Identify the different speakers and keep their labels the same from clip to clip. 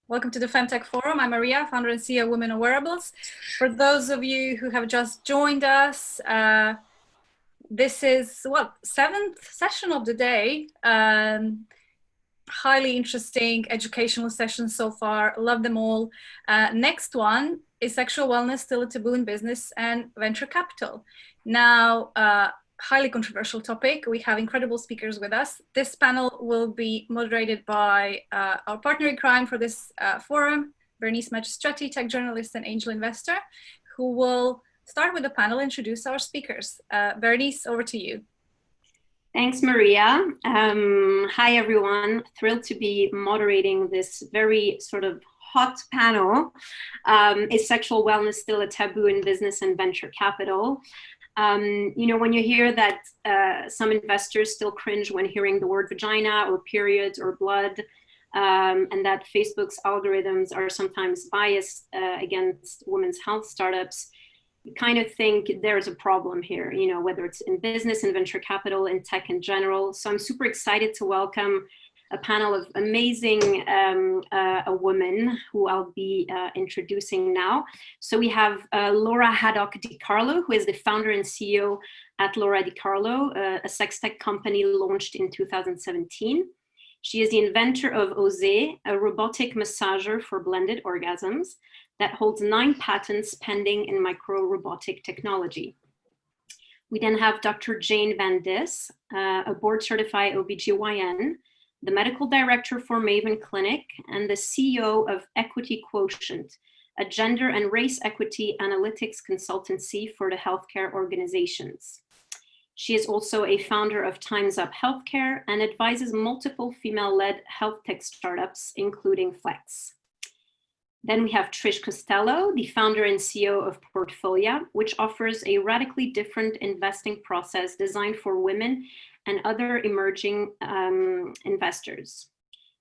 Speaker 1: Welcome to the FemTech Forum. I'm Maria, founder and CEO of Women of Wearables. For those of you who have just joined us, this is, seventh session of the day. Highly interesting educational sessions so far. Love them all. Next one is sexual wellness, still a taboo in business, and venture capital. Now, highly controversial topic. We have incredible speakers with us. This panel will be moderated by our partner in crime for this forum, Bernice Magistretti, tech journalist and angel investor, who will start with the panel, introduce our speakers. Bernice, over to you.
Speaker 2: Thanks, Maria. Hi, everyone. Thrilled to be moderating this very sort of hot panel. Is sexual wellness still a taboo in business and venture capital? You know, when you hear that some investors still cringe when hearing the word vagina or periods or blood, and that Facebook's algorithms are sometimes biased against women's health startups, you kind of think there's a problem here, you know, whether it's in business and venture capital, in tech in general. So I'm super excited to welcome a panel of amazing women who I'll be introducing now. So we have Lora Haddock DiCarlo, who is the founder and CEO at Lora DiCarlo, a sextech company launched in 2017. She is the inventor of ObGyn, a robotic massager for blended orgasms that holds 9 patents pending in micro-robotic technology. We then have Dr. Jane Van Dis, a board-certified ObGyn, the medical director for Maven Clinic, and the CEO of Equity Quotient, a gender and race equity analytics consultancy for the healthcare organizations. She is also a founder of Time's Up Healthcare and advises multiple female-led health tech startups, including Flex. Then we have Trish Costello, the founder and CEO of Portfolia, which offers a radically different investing process designed for women and other emerging investors.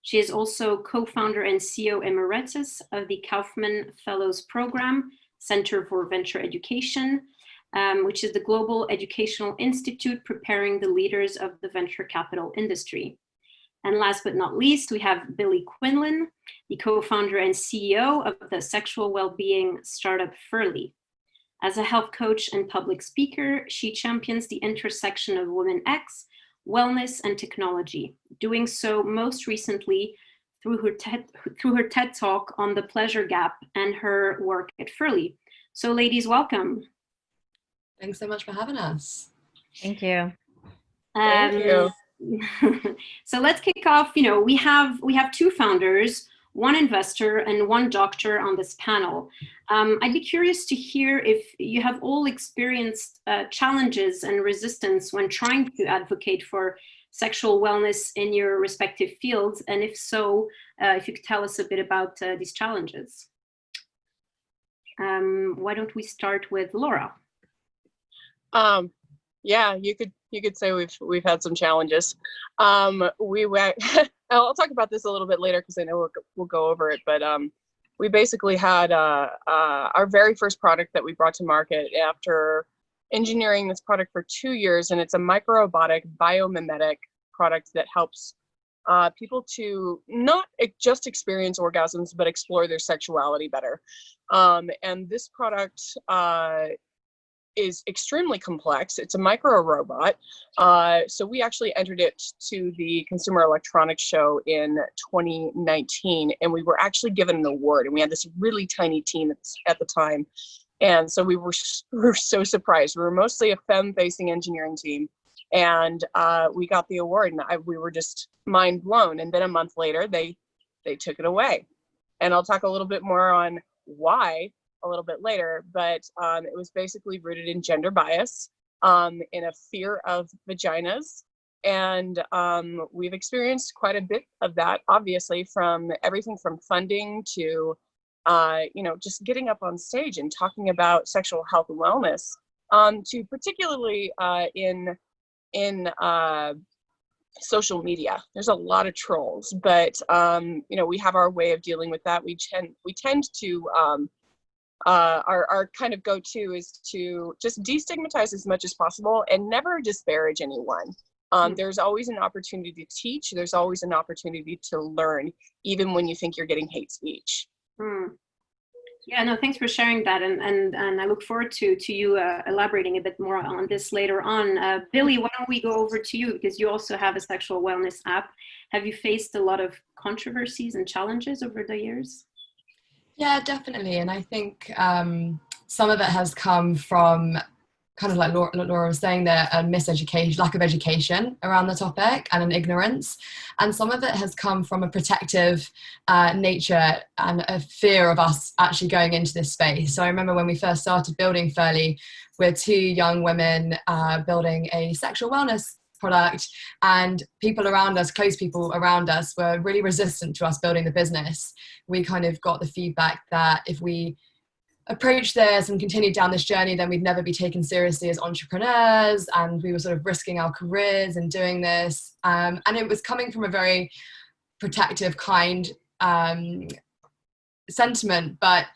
Speaker 2: She is also co-founder and CEO Emeritus of the Kauffman Fellows Program, Center for Venture Education, which is the global educational institute preparing the leaders of the venture capital industry. And last but not least, we have Billy Quinlan, the co-founder and CEO of the sexual well-being startup Furly. As a health coach and public speaker, she champions the intersection of Women X, wellness, and technology, doing so most recently through her TED Talk on the pleasure gap and her work at Furly. So ladies, welcome.
Speaker 3: Thanks so much for having us.
Speaker 4: Thank you.
Speaker 3: Thank you.
Speaker 2: So let's kick off. You know, we have 2 founders, 1 investor, and 1 doctor on this panel. I'd be curious to hear if you have all experienced challenges and resistance when trying to advocate for sexual wellness in your respective fields, and if so, if you could tell us a bit about these challenges. Why don't we start with Lora?
Speaker 3: Yeah, you could say we've had some challenges. I'll talk about this a little bit later because I know we'll go over it, but we basically had our very first product that we brought to market after engineering this product for 2 years, and it's a micro-robotic biomimetic product that helps people to not just experience orgasms, but explore their sexuality better. And this product is extremely complex. It's a micro-robot. So we actually entered it to the Consumer Electronics Show in 2019, and we were actually given an award, and we had this really tiny team at the time. And so we were so surprised. We were mostly a femme-facing engineering team, and we got the award, and we were just mind blown. And then a month later, they took it away. And I'll talk a little bit more on why a little bit later, but it was basically rooted in gender bias, in a fear of vaginas. And we've experienced quite a bit of that, obviously, from everything from funding to, you know, just getting up on stage and talking about sexual health and wellness, to particularly in social media. There's a lot of trolls, but you know, we have our way of dealing with that. We tend to our kind of go-to is to just destigmatize as much as possible and never disparage anyone. There's always an opportunity to teach. There's always an opportunity to learn, even when you think you're getting hate speech.
Speaker 2: Yeah, no, thanks for sharing that, and I look forward to you elaborating a bit more on this later on. Billy, why don't we go over to you, because you also have a sexual wellness app. Have you faced a lot of controversies and challenges over the years?
Speaker 4: Yeah, definitely, and I think some of it has come from kind of like Lora was saying there, a miseducation, lack of education around the topic and an ignorance. And some of it has come from a protective nature and a fear of us actually going into this space. So I remember when we first started building Furly, we're two young women building a sexual wellness product, and people around us, close people around us, were really resistant to us building the business. We kind of got the feedback that if we approach this and continue down this journey, then we'd never be taken seriously as entrepreneurs, and we were sort of risking our careers in doing this. And it was coming from a very protective, kind sentiment, but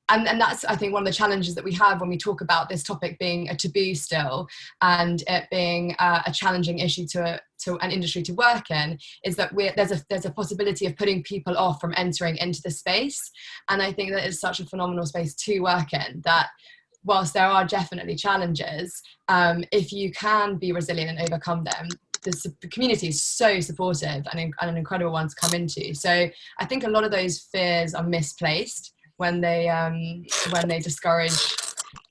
Speaker 4: and that's, I think, one of the challenges that we have when we talk about this topic being a taboo still, and it being a challenging issue to an industry to work in, is that there's a possibility of putting people off from entering into the space. And I think that it's such a phenomenal space to work in, that whilst there are definitely challenges, if you can be resilient and overcome them, the community is so supportive and an incredible one to come into. So I think a lot of those fears are misplaced when they discourage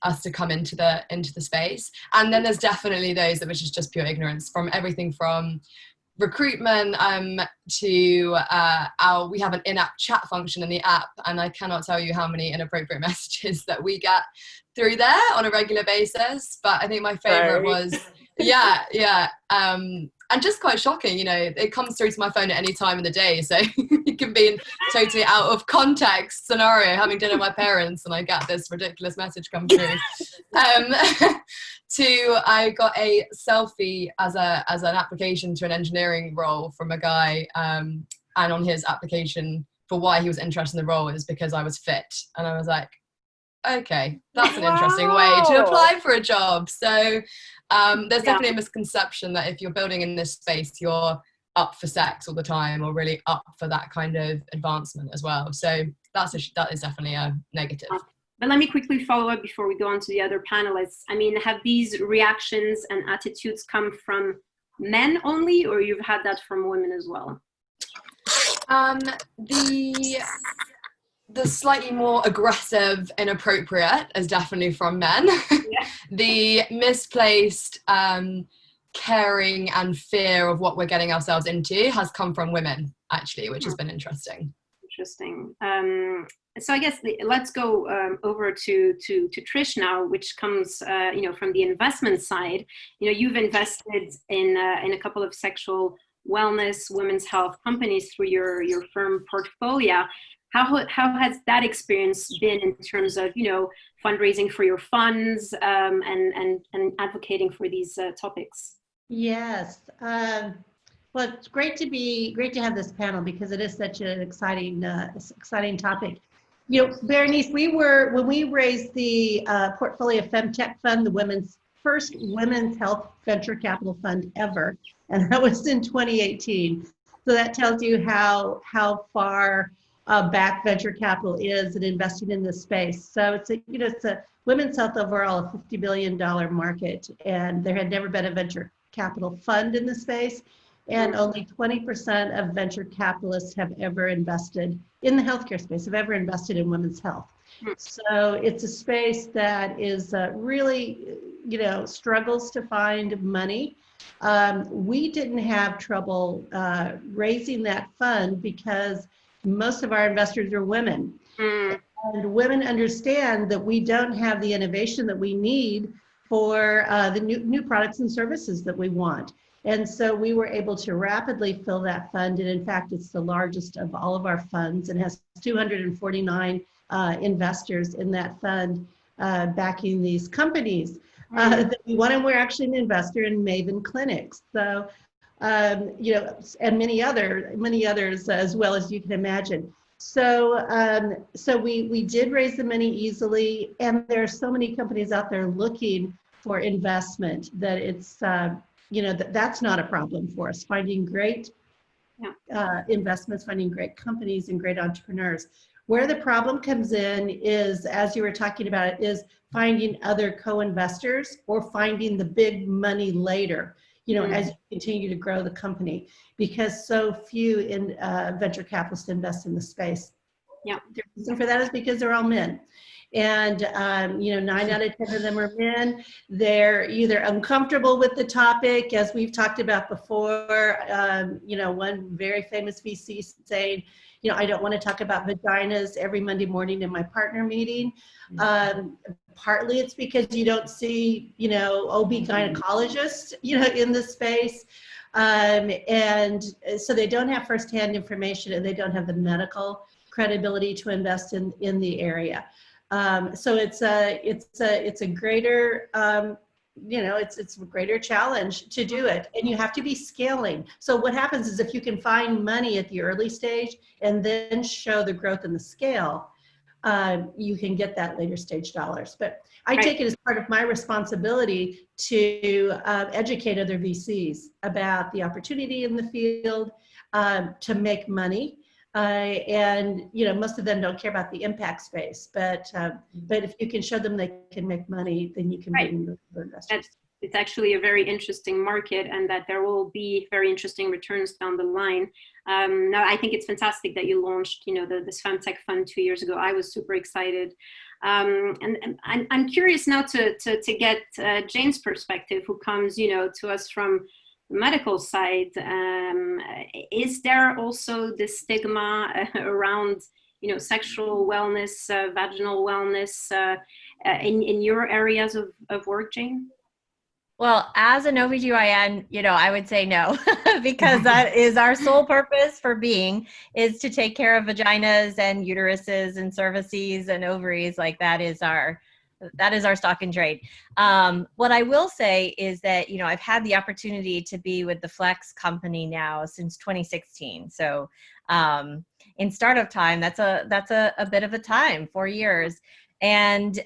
Speaker 4: us to come into the space. And then there's definitely those that which is just pure ignorance, from everything from recruitment to we have an in-app chat function in the app, and I cannot tell you how many inappropriate messages that we get through there on a regular basis. But I think my favorite was and just quite shocking, you know, it comes through to my phone at any time in the day, so it can be in totally out of context scenario, having dinner with my parents, and I get this ridiculous message come through. I got a selfie as an application to an engineering role from a guy, and on his application for why he was interested in the role is because I was fit, and I was like, okay, that's an interesting way to apply for a job. So there's definitely a misconception that if you're building in this space, you're up for sex all the time, or really up for that kind of advancement as well. So that is definitely a negative.
Speaker 2: But let me quickly follow up before we go on to the other panelists. I mean, have these reactions and attitudes come from men only, or you've had that from women as well?
Speaker 4: The slightly more aggressive, inappropriate is definitely from men. Yeah. The misplaced caring and fear of what we're getting ourselves into has come from women, actually, which has been interesting.
Speaker 2: Interesting. So I guess let's go over to Trish now, which comes from the investment side. You know, you've invested in a couple of sexual wellness, women's health companies through your firm Portfolia. How has that experience been in terms of, you know, fundraising for your funds and advocating for these topics?
Speaker 5: Yes. Well, it's great to have this panel, because it is such an exciting topic. You know, Berenice, when we raised the Portfolia FemTech Fund, the first women's health venture capital fund ever, and that was in 2018. So that tells you how far back venture capital is in investing in this space. So it's a women's health overall a $50 billion market, and there had never been a venture capital fund in the space, and only 20% of venture capitalists have ever invested in the healthcare space, have ever invested in women's health. So it's a space that is really, struggles to find money. We didn't have trouble raising that fund because most of our investors are women. And women understand that we don't have the innovation that we need for the new products and services that we want. And so we were able to rapidly fill that fund. And in fact, it's the largest of all of our funds and has 249 investors in that fund backing these companies that we want. And we're actually an investor in Maven Clinic. So, and many others as well, as you can imagine. So, we did raise the money easily, and there are so many companies out there looking for investment that that's not a problem for us. Finding great investments, finding great companies and great entrepreneurs. Where the problem comes in is, as you were talking about it, is finding other co-investors or finding the big money later, as you continue to grow the company, because so few venture capitalists invest in the space.
Speaker 2: Yeah.
Speaker 5: The reason for that is because they're all men. And, 9 out of 10 of them are men. They're either uncomfortable with the topic, as we've talked about before. One very famous VC saying, I don't want to talk about vaginas every Monday morning in my partner meeting. Partly it's because you don't see, OB gynecologists, in the space. And so they don't have firsthand information, and they don't have the medical credibility to invest in the area. So it's a greater, it's a greater challenge to do it, and you have to be scaling. So what happens is, if you can find money at the early stage and then show the growth and the scale, you can get that later stage dollars. But I take it as part of my responsibility to educate other VCs about the opportunity in the field, to make money. And most of them don't care about the impact space, but if you can show them they can make money, then you can bring the investors.
Speaker 2: It's actually a very interesting market, and that there will be very interesting returns down the line. Now, I think it's fantastic that you launched, this FemTech fund 2 years ago. I was super excited. And I'm curious now to get Jane's perspective, who comes, to us from the medical side. Is there also this stigma around, sexual wellness, vaginal wellness in your areas of work, Jane?
Speaker 6: Well, as an OBGYN, I would say no, because that is our sole purpose for being, is to take care of vaginas and uteruses and cervices and ovaries. Like that is our stock and trade. What I will say is that, I've had the opportunity to be with the Flex company now since 2016. So in startup time, that's a bit of a time, 4 years. And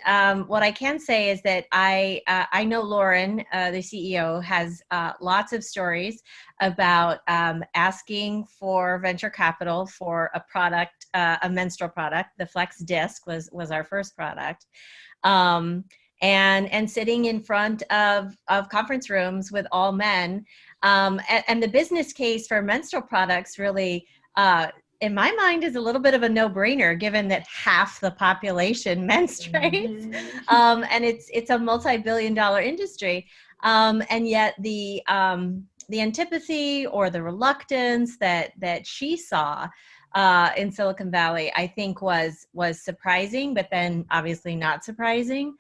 Speaker 6: what I can say is that I know Lauren, the CEO, has lots of stories about asking for venture capital for a product, a menstrual product. The Flex Disc was our first product. And sitting in front of conference rooms with all men. And the business case for menstrual products really, in my mind, is a little bit of a no-brainer, given that half the population menstruates. And it's a multi-billion-dollar industry. And yet the antipathy or the reluctance that she saw in Silicon Valley, I think was surprising, but then obviously not surprising.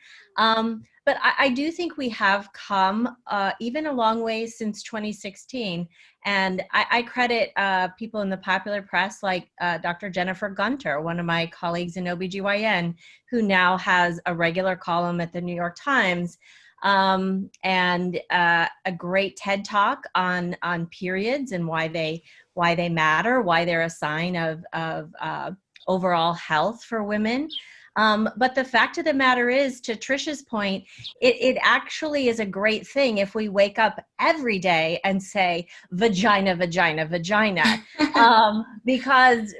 Speaker 6: But I do think we have come even a long way since 2016. And I credit people in the popular press like Dr. Jennifer Gunter, one of my colleagues in OBGYN, who now has a regular column at the New York Times, and a great TED Talk on periods and why they matter, why they're a sign of overall health for women. But the fact of the matter is, to Trish's point, it actually is a great thing if we wake up every day and say vagina, vagina, vagina, because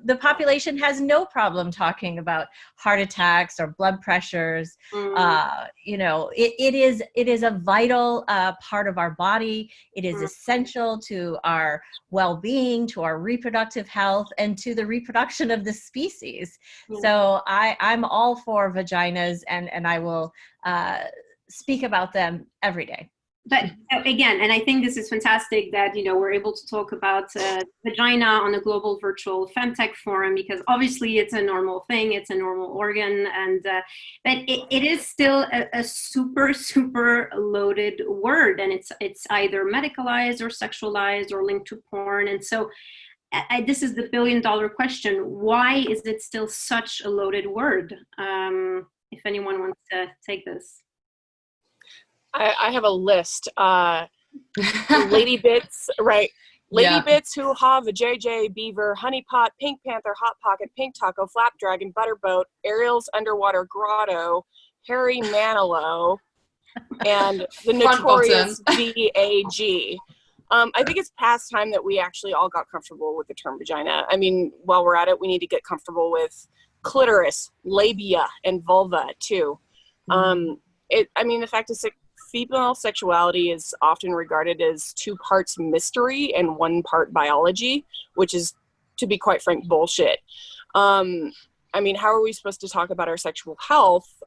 Speaker 6: the population has no problem talking about heart attacks or blood pressures. It is a vital part of our body. It is essential to our well-being, to our reproductive health, and to the reproduction of the species. So I'm all for vaginas, and I will speak about them every day.
Speaker 2: But again, and I think this is fantastic that, we're able to talk about vagina on a global virtual FemTech forum, because obviously it's a normal thing, it's a normal organ, and but it is still a super, super loaded word, and it's either medicalized or sexualized or linked to porn. And so this is the billion-dollar question. Why is it still such a loaded word? If anyone wants to take this.
Speaker 3: I have a list. Lady Bits, right? Lady Bits, Hoo Ha, Vajayjay, Beaver, Honey Pot, Pink Panther, Hot Pocket, Pink Taco, Flapdragon, Butterboat, Ariel's Underwater Grotto, Harry Manilow, and the
Speaker 4: Front
Speaker 3: notorious VAG. I think it's past time that we actually all got comfortable with the term vagina. I mean, while we're at it, we need to get comfortable with clitoris, labia, and vulva too. The fact is, female sexuality is often regarded as 2 parts mystery and 1 part biology, which is, to be quite frank, bullshit. How are we supposed to talk about our sexual health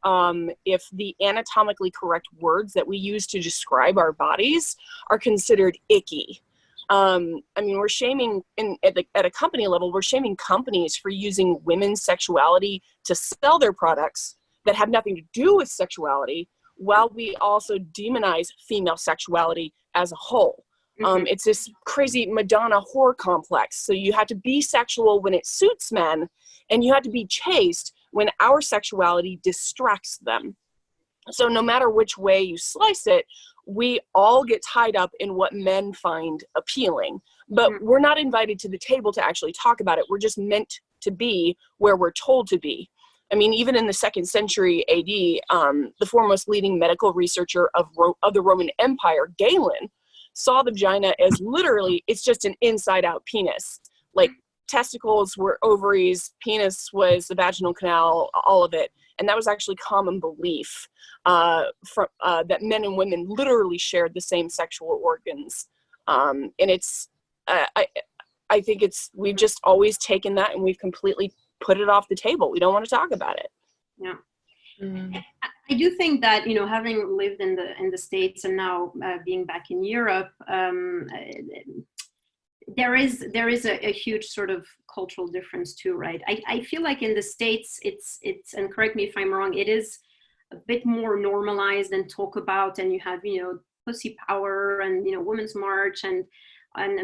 Speaker 3: if the anatomically correct words that we use to describe our bodies are considered icky? We're shaming, at a company level, we're shaming companies for using women's sexuality to sell their products that have nothing to do with sexuality, while we also demonize female sexuality as a whole. It's this crazy Madonna whore complex. So you have to be sexual when it suits men, and you have to be chaste when our sexuality distracts them. So no matter which way you slice it, we all get tied up in what men find appealing. But we're not invited to the table to actually talk about it. We're just meant to be where we're told to be. Even in the 2nd century AD, the foremost leading medical researcher of the Roman Empire, Galen, saw the vagina as literally, it's just an inside-out penis. Like, testicles were ovaries, penis was the vaginal canal, all of it. And that was actually common belief that men and women literally shared the same sexual organs. I think we've just always taken that and we've completely put it off the table. We don't want to talk about it.
Speaker 2: Yeah. I do think that, having lived in the States and now being back in Europe, there is a huge sort of cultural difference too, right? I feel like in the States, it's, and correct me if I'm wrong, it is a bit more normalized and talk about, and you have, pussy power and, Women's March and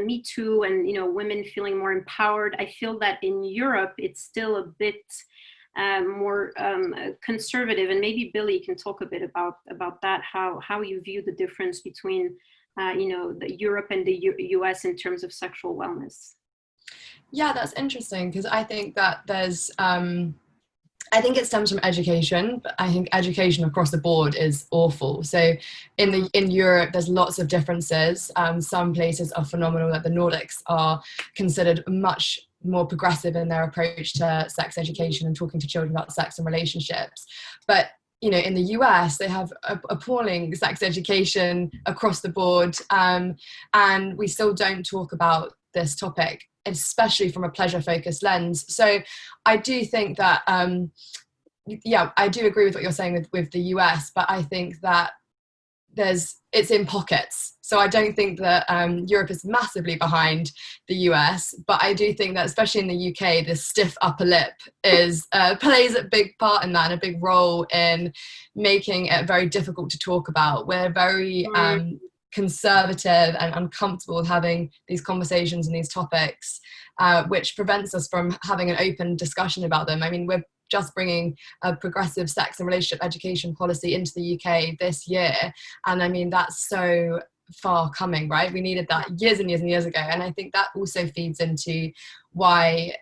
Speaker 2: Me Too and, women feeling more empowered. I feel that in Europe, it's still a bit more conservative, and maybe Billy can talk a bit about that, how you view the difference between the Europe and the US in terms of sexual wellness.
Speaker 4: Yeah, that's interesting, because I think that there's I think it stems from education, but I think education across the board is awful. So in Europe, there's lots of differences. Some places are phenomenal, like the Nordics are considered much more progressive in their approach to sex education and talking to children about sex and relationships. But in the US, they have appalling sex education across the board, and we still don't talk about this topic, especially from a pleasure-focused lens. So I do think that, I do agree with what you're saying with the US, but I think that it's in pockets. So I don't think that Europe is massively behind the US, but I do think that, especially in the UK, the stiff upper lip plays a big part in that, and a big role in making it very difficult to talk about. We're very conservative and uncomfortable with having these conversations and these topics, which prevents us from having an open discussion about them. We're just bringing a progressive sex and relationship education policy into the UK this year, and that's so far coming, right? We needed that years and years and years ago, and I think that also feeds into why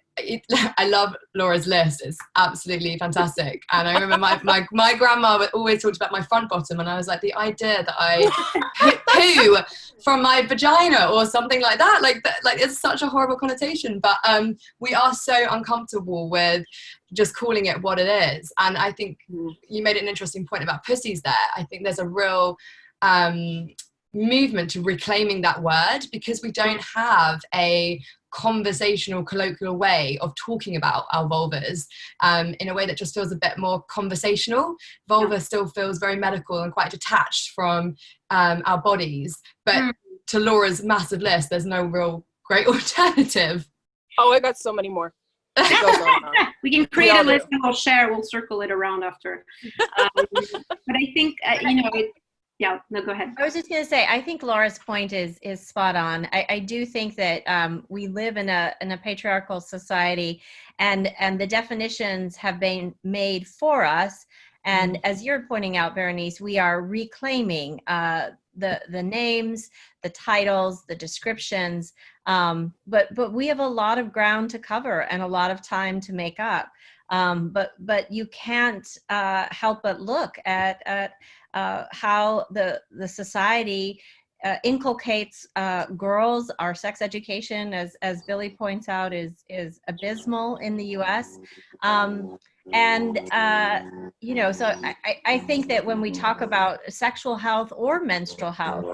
Speaker 4: I love Lora's list. It's absolutely fantastic. And I remember my grandma always talked about my front bottom, and I was like, the idea that I poo from my vagina or something like that, like it's such a horrible connotation, but we are so uncomfortable with just calling it what it is. And I think you made an interesting point about pussies there. I think there's a real movement to reclaiming that word, because we don't have a conversational, colloquial way of talking about our vulvas in a way that just feels a bit more conversational. Vulva still feels very medical and quite detached from our bodies, but to Lora's massive list, there's no real great alternative.
Speaker 3: Oh, I got so many more.
Speaker 2: We can create a list and we'll circle it around after. But I think go ahead.
Speaker 6: I was just going to say, I think Lora's point is spot on. I do think that we live in a patriarchal society, and the definitions have been made for us. And as you're pointing out, Berenice, we are reclaiming the names, the titles, the descriptions, but we have a lot of ground to cover and a lot of time to make up. But you can't help but look at how the society inculcates girls. Our sex education, as Billy points out, is abysmal in the U.S. You know, so I think that when we talk about sexual health or menstrual health,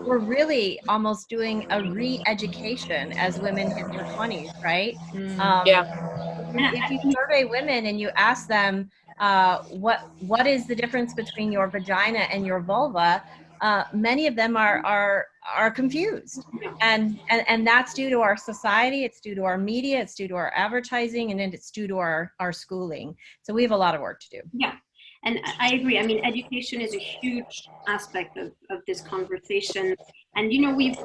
Speaker 6: we're really almost doing a re-education as women hit their 20s, right? If you survey women and you ask them what is the difference between your vagina and your vulva, many of them are confused, and that's due to our society, it's due to our media, it's due to our advertising, and then it's due to our schooling. So we have a lot of work to do.
Speaker 2: Yeah, and I agree. I mean, education is a huge aspect of this conversation. And, you know, we've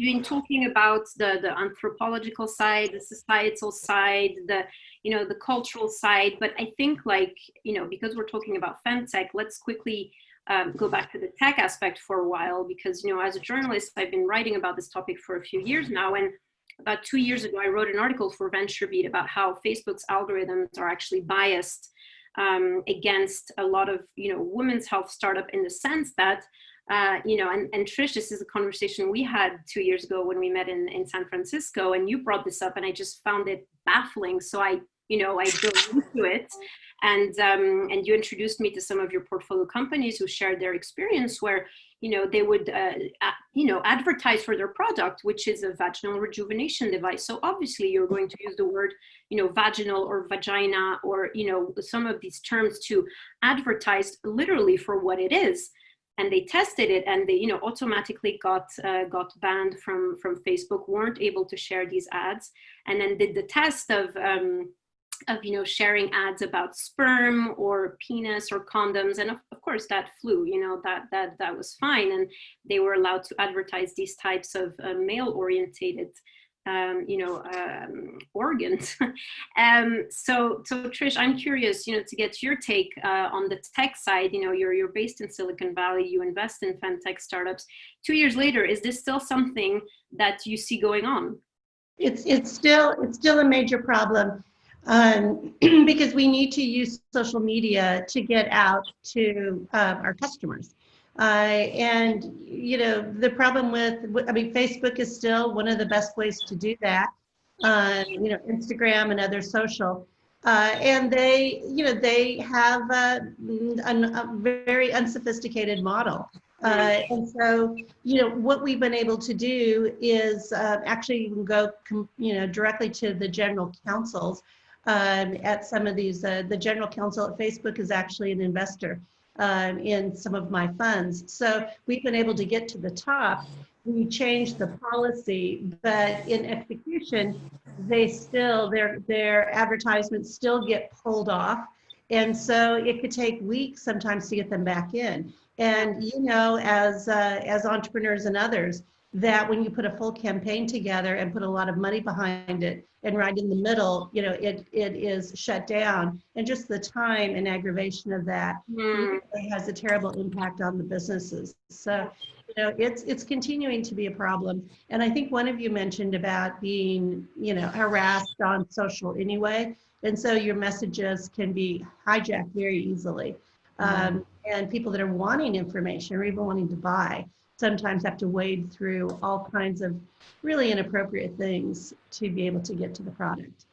Speaker 2: been talking about the anthropological side, the societal side, the, you know, the cultural side. But I think, like, you know, because we're talking about FemTech, let's quickly go back to the tech aspect for a while, because, you know, as a journalist, I've been writing about this topic for a few years now. And about 2 years ago, I wrote an article for VentureBeat about how Facebook's algorithms are actually biased against a lot of, you know, women's health startup, in the sense that, you know, and Trish, this is a conversation we had 2 years ago when we met in San Francisco, and you brought this up, and I just found it baffling. So I dove into it, and you introduced me to some of your portfolio companies who shared their experience, where, you know, they would, you know, advertise for their product, which is a vaginal rejuvenation device. So obviously you're going to use the word, you know, vaginal or vagina, or, you know, some of these terms to advertise literally for what it is. And they tested it, and they, you know, automatically got banned from Facebook, weren't able to share these ads, and then did the test of you know, sharing ads about sperm or penis or condoms, and of course that flew. You know, that was fine, and they were allowed to advertise these types of male-orientated you know, organs. So Trish, I'm curious, you know, to get your take on the tech side. You know, you're based in Silicon Valley, you invest in FemTech startups. 2 years later, is this still something that you see going on?
Speaker 5: It's still a major problem, because we need to use social media to get out to our customers. And, you know, the problem I mean, Facebook is still one of the best ways to do that, you know, Instagram and other social. And they, you know, they have a very unsophisticated model. And so, you know, what we've been able to do is actually you can go, you know, directly to the general counsels at some of these. The general counsel at Facebook is actually an investor in some of my funds. So we've been able to get to the top. We changed the policy, but in execution, they still, their advertisements still get pulled off. And so it could take weeks sometimes to get them back in. And, you know, as entrepreneurs and others, that when you put a full campaign together and put a lot of money behind it, and right in the middle, you know, it is shut down, and just the time and aggravation of that really has a terrible impact on the businesses. So, you know, it's continuing to be a problem. And I think one of you mentioned about being, you know, harassed on social anyway, and so your messages can be hijacked very easily. And people that are wanting information or even wanting to buy sometimes have to wade through all kinds of really inappropriate things to be able to get to the product.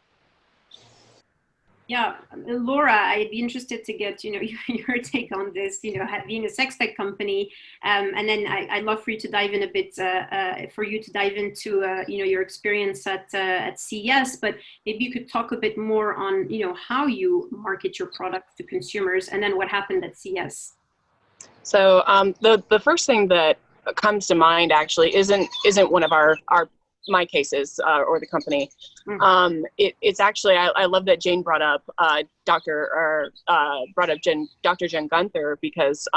Speaker 2: Yeah, Lora, I'd be interested to get, you know, your take on this, you know, being a sex tech company, and then I'd love for you to dive in a bit, into, you know, your experience at CES, but maybe you could talk a bit more on, you know, how you market your products to consumers, and then what happened at CES.
Speaker 3: So the first thing that comes to mind actually isn't one of my cases or the company. It's actually, I love that Jane brought up Dr. Jen Gunther, because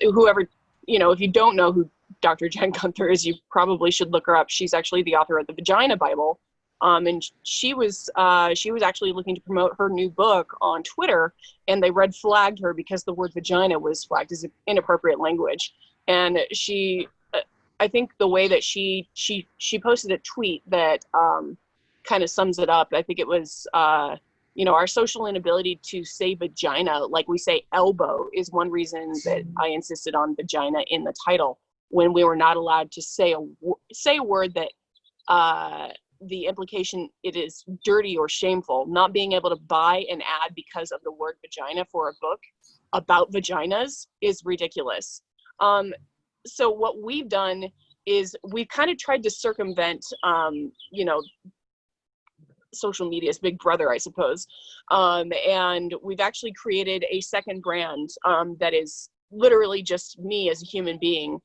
Speaker 3: whoever, you know, if you don't know who Dr. Jen Gunther is, you probably should look her up. She's actually the author of the Vagina Bible. And she was actually looking to promote her new book on Twitter, and they red flagged her because the word vagina was flagged as inappropriate language. And she, I think the way that she posted a tweet that kind of sums it up. I think it was, our social inability to say vagina, like we say elbow, is one reason that I insisted on vagina in the title, when we were not allowed to say a word that the implication it is dirty or shameful. Not being able to buy an ad because of the word vagina for a book about vaginas is ridiculous. So what we've done is we've kind of tried to circumvent, social media's big brother, I suppose. And we've actually created a second brand that is literally just me as a human being,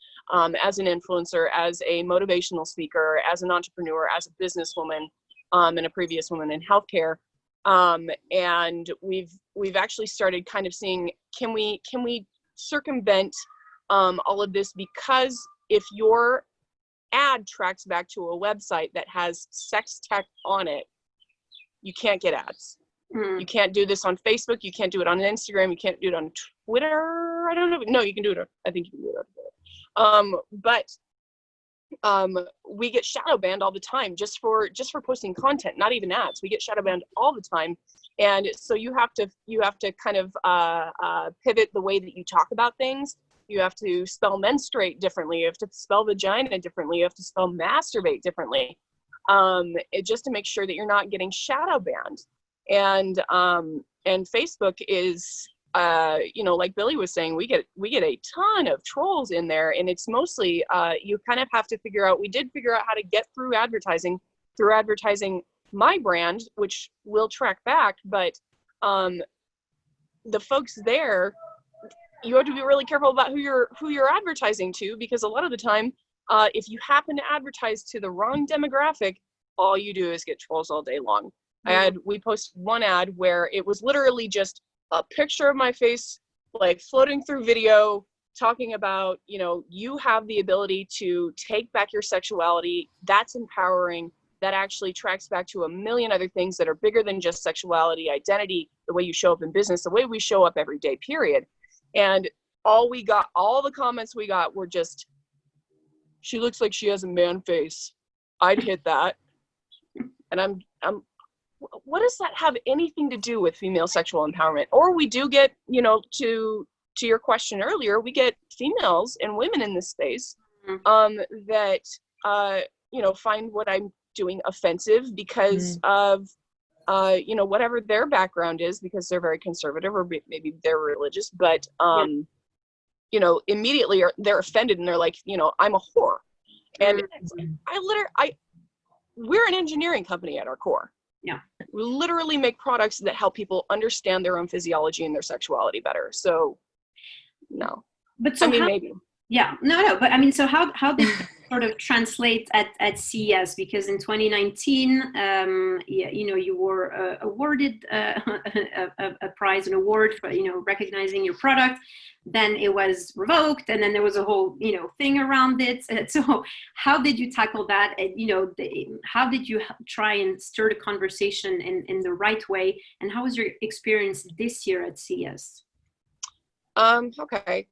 Speaker 3: as an influencer, as a motivational speaker, as an entrepreneur, as a businesswoman, and a previous woman in healthcare. And we've actually started kind of seeing, can we circumvent all of this? Because if your ad tracks back to a website that has sex tech on it, you can't get ads. You can't do this on Facebook. You can't do it on Instagram. You can't do it on Twitter. I don't know. No, you can do it. I think you can do it. But we get shadow banned all the time just for posting content, not even ads. We get shadow banned all the time. And so you have to kind of pivot the way that you talk about things. You have to spell menstruate differently. You have to spell vagina differently. You have to spell masturbate differently, just to make sure that you're not getting shadow banned. And Facebook is, like Billy was saying, we get a ton of trolls in there, and it's mostly, you kind of have to figure out, we did figure out how to get through advertising my brand, which will track back, but the folks there, you have to be really careful about who you're advertising to, because a lot of the time, if you happen to advertise to the wrong demographic, all you do is get trolls all day long. We posted one ad where it was literally just a picture of my face, like floating through video, talking about, you have the ability to take back your sexuality. That's empowering. That actually tracks back to a million other things that are bigger than just sexuality, identity, the way you show up in business, the way we show up every day, period. And all the comments we got were just, she looks like she has a man face. I'd hit that. And I'm what does that have anything to do with female sexual empowerment? Or we do get, to your question earlier, we get females and women in this space that find what I'm doing offensive because of whatever their background is, because they're very conservative or maybe they're religious, but immediately they're offended and they're like, I'm a whore. And we're an engineering company at our core. Yeah. We literally make products that help people understand their own physiology and their sexuality better. So no. But so maybe.
Speaker 2: Yeah, no, but I mean, so how did it sort of translate at CES? Because in 2019, you were awarded a prize, an award for, recognizing your product. Then it was revoked, and then there was a whole, thing around it. So how did you tackle that? How did you try and stir the conversation in the right way? And how was your experience this year at CES?
Speaker 3: Okay.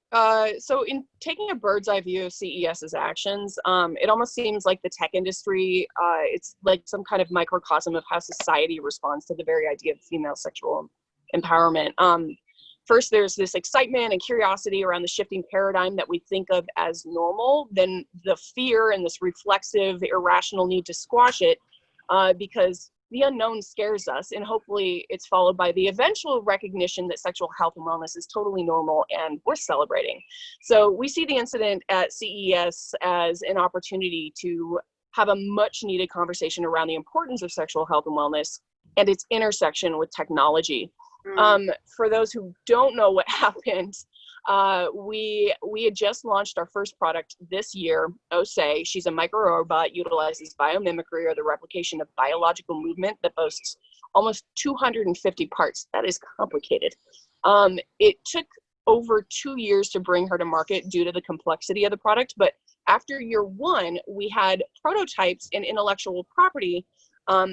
Speaker 3: So in taking a bird's eye view of CES's actions, it almost seems like the tech industry, it's like some kind of microcosm of how society responds to the very idea of female sexual empowerment. First, there's this excitement and curiosity around the shifting paradigm that we think of as normal, then the fear and this reflexive, irrational need to squash it, because the unknown scares us, and hopefully it's followed by the eventual recognition that sexual health and wellness is totally normal and worth celebrating. So we see the incident at CES as an opportunity to have a much needed conversation around the importance of sexual health and wellness and its intersection with technology. For those who don't know what happened, we had just launched our first product this year, Osei. She's a micro-robot, utilizes biomimicry, or the replication of biological movement, that boasts almost 250 parts. That is complicated. It took over 2 years to bring her to market due to the complexity of the product, but after year one, we had prototypes and intellectual property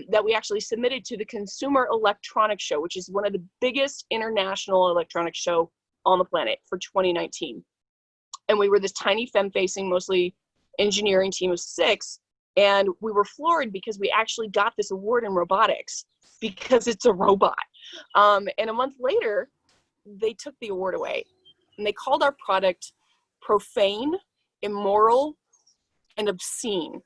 Speaker 3: that we actually submitted to the Consumer Electronics Show, which is one of the biggest international electronics show on the planet, for 2019. And we were this tiny femme-facing, mostly engineering team of 6. And we were floored because we actually got this award in robotics because it's a robot. And a month later, they took the award away. And they called our product profane, immoral, and obscene.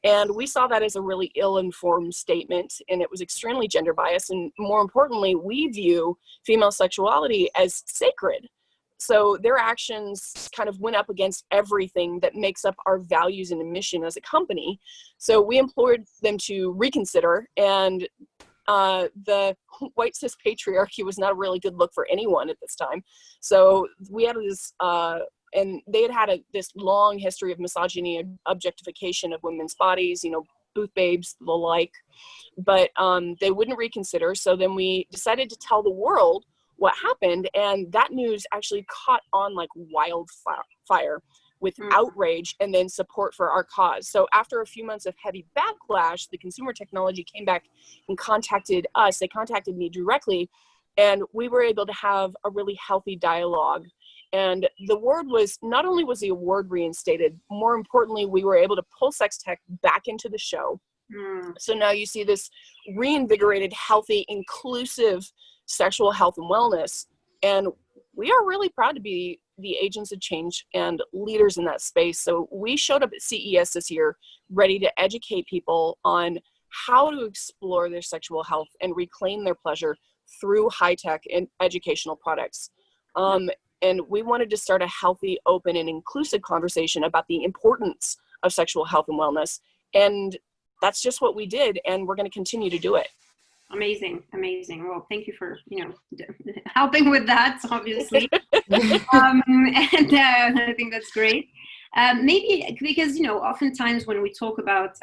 Speaker 3: And we saw that as a really ill-informed statement, and it was extremely gender biased. And more importantly, we view female sexuality as sacred. So their actions kind of went up against everything that makes up our values and mission as a company. So we implored them to reconsider, and the white cis patriarchy was not a really good look for anyone at this time. So we had this, and they had this long history of misogyny and objectification of women's bodies, you know, booth babes, the like, but they wouldn't reconsider. So then we decided to tell the world what happened, and that news actually caught on like wildfire with outrage and then support for our cause. So after a few months of heavy backlash, the consumer technology came back and contacted us. They contacted me directly, and we were able to have a really healthy dialogue. And the word was, not only was the award reinstated, more importantly, we were able to pull sextech back into the show. So now you see this reinvigorated, healthy, inclusive sexual health and wellness. And we are really proud to be the agents of change and leaders in that space. So we showed up at CES this year ready to educate people on how to explore their sexual health and reclaim their pleasure through high-tech and educational products. And we wanted to start a healthy, open, and inclusive conversation about the importance of sexual health and wellness. And that's just what we did, and we're going to continue to do it.
Speaker 2: Amazing, amazing. Well, thank you for, you know, helping with that, obviously. And I think that's great. Maybe because, you know, oftentimes when we talk about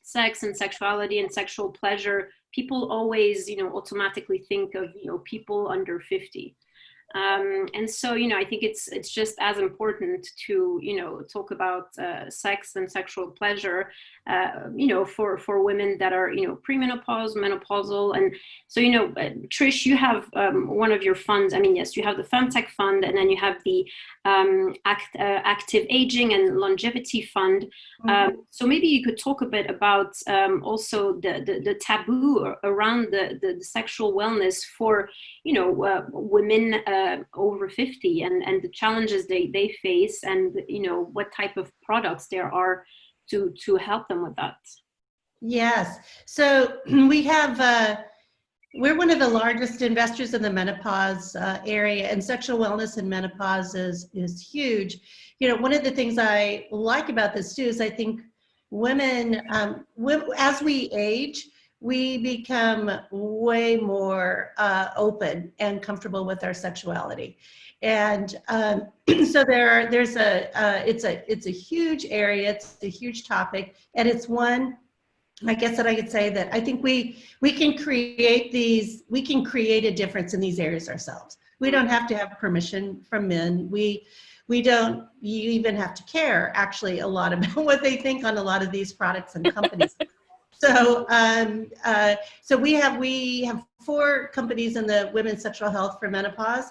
Speaker 2: sex and sexuality and sexual pleasure, people always, you know, automatically think of, you know, people under 50. And so, you know, I think it's just as important to, you know, talk about sex and sexual pleasure, you know, for women that are, you know, premenopause, menopausal. And so, you know, Trish, you have one of your funds. I mean, yes, you have the FemTech fund, and then you have the active aging and longevity fund. So maybe you could talk a bit about also the taboo around the sexual wellness for, you know, women over 50 and the challenges they face, and, you know, what type of products there are to help them with that.
Speaker 5: Yes. So we have, we're one of the largest investors in the menopause area, and sexual wellness in menopause is huge. You know, one of the things I like about this too is I think women, as we age, we become way more open and comfortable with our sexuality. And so it's a huge area, it's a huge topic, and it's one, I guess that I could say that I think we can create a difference in these areas ourselves. We don't have to have permission from men. You even have to care actually a lot about what they think on a lot of these products and companies. So, so we have 4 companies in the women's sexual health for menopause.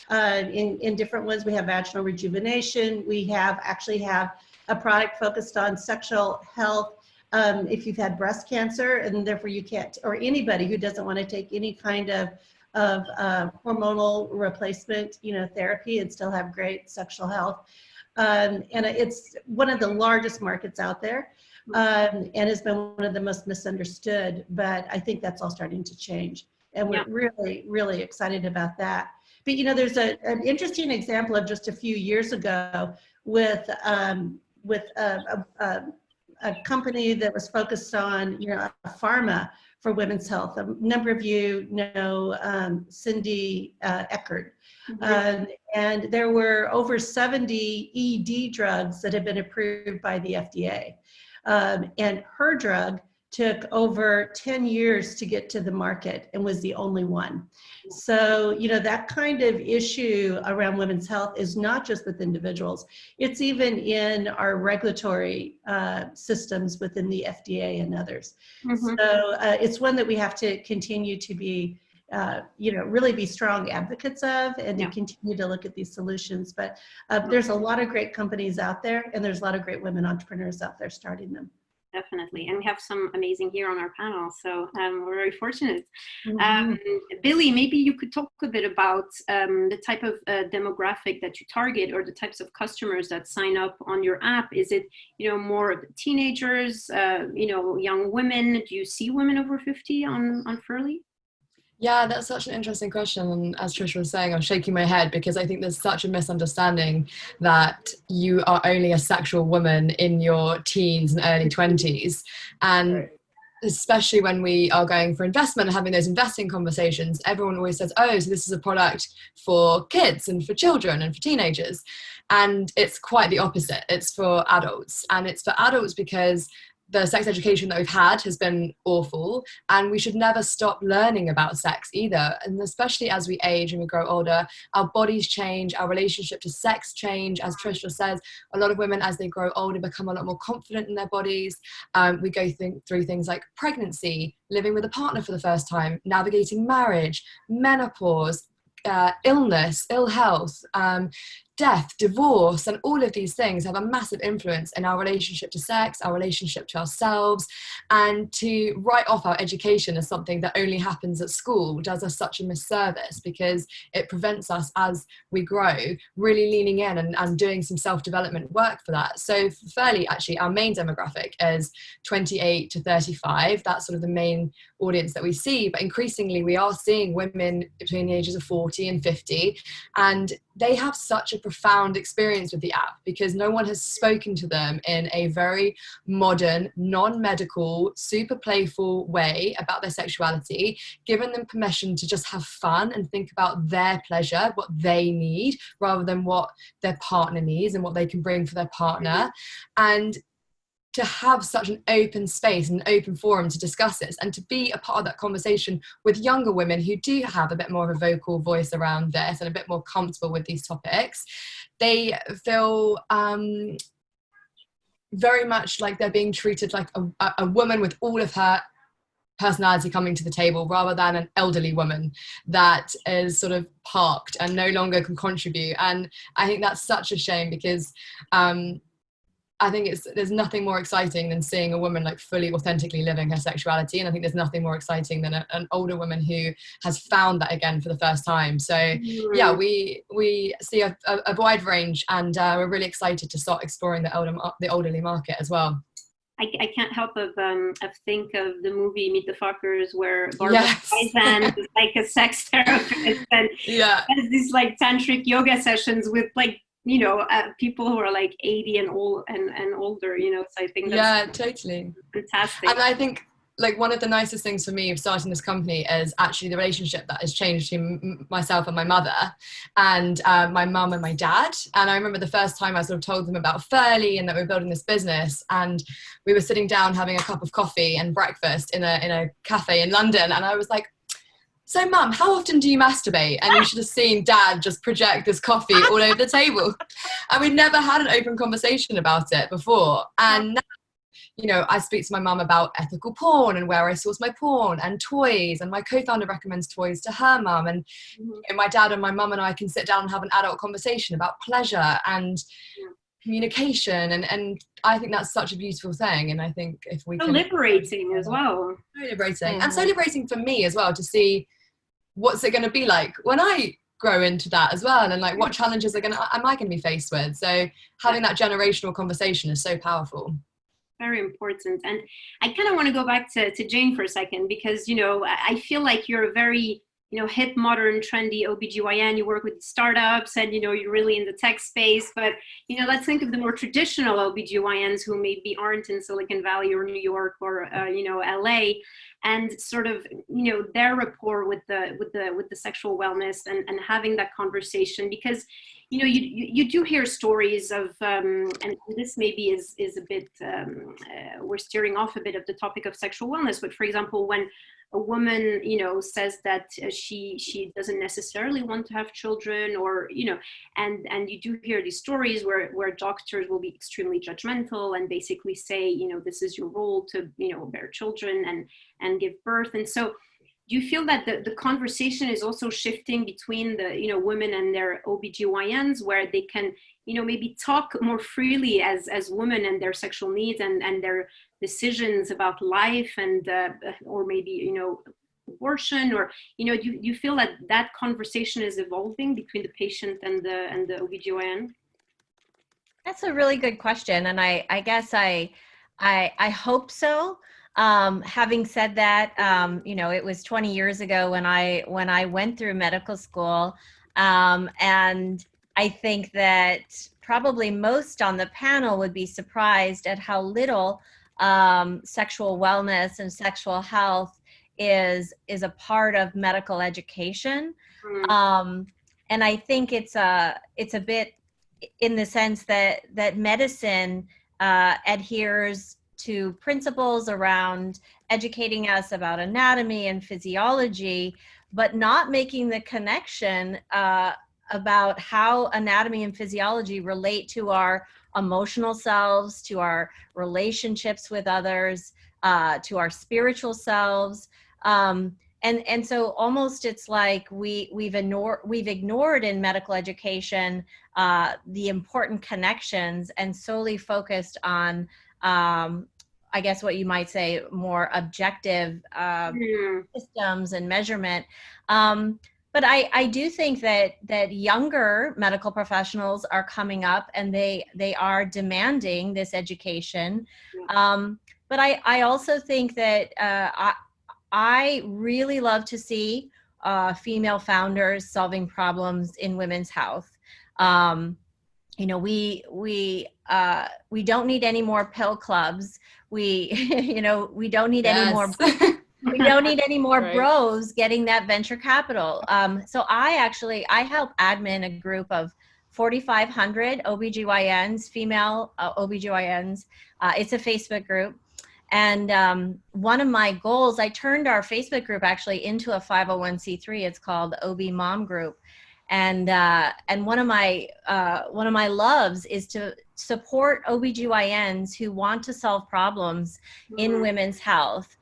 Speaker 5: In different ones, we have vaginal rejuvenation. We actually have a product focused on sexual health. If you've had breast cancer and therefore you can't, or anybody who doesn't want to take any kind of hormonal replacement, you know, therapy and still have great sexual health. And it's one of the largest markets out there. And has been one of the most misunderstood, but I think that's all starting to change. And we're really, really excited about that. But, you know, there's an interesting example of just a few years ago with a company that was focused on, you know, pharma for women's health. A number of you know Cindy Eckert. And there were over 70 ED drugs that had been approved by the FDA. And her drug took over 10 years to get to the market and was the only one. So, you know, that kind of issue around women's health is not just with individuals, it's even in our regulatory systems within the FDA and others. So it's one that we have to continue to be really be strong advocates of, and to continue to look at these solutions. But there's a lot of great companies out there, and there's a lot of great women entrepreneurs out there starting them.
Speaker 2: Definitely. And we have some amazing here on our panel. So we're very fortunate.
Speaker 5: Mm-hmm.
Speaker 2: Billy, maybe you could talk a bit about the type of demographic that you target, or the types of customers that sign up on your app. Is it, more of the teenagers, young women? Do you see women over 50 on Furly?
Speaker 4: Yeah, that's such an interesting question. And as Trish was saying, I'm shaking my head because I think there's such a misunderstanding that you are only a sexual woman in your teens and early 20s. And especially when we are going for investment and having those investing conversations, everyone always says, oh, so this is a product for kids and for children and for teenagers. And it's quite the opposite. It's for adults. And it's for adults because the sex education that we've had has been awful, and we should never stop learning about sex either. And especially as we age and we grow older, our bodies change, our relationship to sex change. As Trish says, a lot of women, as they grow older, become a lot more confident in their bodies. We go through things like pregnancy, living with a partner for the first time, navigating marriage, menopause, illness, ill health, death, divorce, and all of these things have a massive influence in our relationship to sex, our relationship to ourselves. And to write off our education as something that only happens at school does us such a misservice, because it prevents us, as we grow, really leaning in and doing some self-development work for that. So fairly, actually, our main demographic is 28 to 35. That's sort of the main audience that we see. But increasingly, we are seeing women between the ages of 40 and 50, and they have such a profound experience with the app because no one has spoken to them in a very modern, non-medical, super playful way about their sexuality, given them permission to just have fun and think about their pleasure, what they need, rather than what their partner needs and what they can bring for their partner. And to have such an open space and an open forum to discuss this, and to be a part of that conversation with younger women who do have a bit more of a vocal voice around this and a bit more comfortable with these topics, they feel very much like they're being treated like a woman with all of her personality coming to the table, rather than an elderly woman that is sort of parked and no longer can contribute. And I think that's such a shame, because I think there's nothing more exciting than seeing a woman like fully authentically living her sexuality. And I think there's nothing more exciting than an older woman who has found that again for the first time. So yeah, we see a wide range, and we're really excited to start exploring the elderly market as well.
Speaker 2: I can't help but think of the movie Meet the Fockers, where Barbara Streisand is like a sex therapist and has these like tantric yoga sessions with like, people who are like 80 and old and older, so I think that's
Speaker 4: totally
Speaker 2: fantastic.
Speaker 4: And I think like one of the nicest things for me of starting this company is actually the relationship that has changed between myself and my mother, and my mum and my dad. And I remember the first time I sort of told them about Furly and that we were building this business, and we were sitting down having a cup of coffee and breakfast in a cafe in London, and I was like, so mum, how often do you masturbate? And you should have seen dad just project this coffee all over the table. And we'd never had an open conversation about it before. And now, I speak to my mum about ethical porn and where I source my porn and toys. And my co-founder recommends toys to her mum. And my dad and my mum and I can sit down and have an adult conversation about pleasure and communication. And I think that's such a beautiful thing. And I think if we can...
Speaker 2: liberating as well.
Speaker 4: So liberating. And so liberating for me as well, to see what's it going to be like when I grow into that as well, and like what challenges am I going to be faced with. So having that generational conversation is so powerful.
Speaker 2: Very important. And I kind of want to go back to Jane for a second, because I feel like you're a very hip, modern, trendy OBGYN. You work with startups, and you're really in the tech space. But let's think of the more traditional OBGYNs who maybe aren't in Silicon Valley or New York or LA, and sort of their rapport with the sexual wellness and having that conversation, because you do hear stories of and this maybe is a bit we're steering off a bit of the topic of sexual wellness, but for example, when a woman says that she doesn't necessarily want to have children, or and you do hear these stories where doctors will be extremely judgmental and basically say this is your role to bear children and give birth. And so do you feel that the conversation is also shifting between the, you know, women and their OBGYNs, where they can, you know, maybe talk more freely as women and their sexual needs and their decisions about life and or maybe, you know, abortion, or, you know, do you feel that that conversation is evolving between the patient and the OBGYN?
Speaker 6: That's a really good question, and I guess I hope so. Having said that, you know, it was 20 years ago when I went through medical school, and I think that probably most on the panel would be surprised at how little sexual wellness and sexual health is a part of medical education. And I think it's a bit in the sense that medicine adheres to principles around educating us about anatomy and physiology, but not making the connection about how anatomy and physiology relate to our emotional selves, to our relationships with others, to our spiritual selves. And so almost it's like we've ignored in medical education the important connections and solely focused on I guess what you might say more objective systems and measurement. But I do think that younger medical professionals are coming up and they are demanding this education. But I also think that I really love to see female founders solving problems in women's health. You know, we don't need any more pill clubs. You know, we don't need any more. We don't need any more bros getting that venture capital. So I help admin a group of 4,500 OBGYNs, female OBGYNs. It's a Facebook group. And one of my goals, I turned our Facebook group actually into a 501c3. It's called OB Mom Group. And one of my loves is to support OBGYNs who want to solve problems in women's health.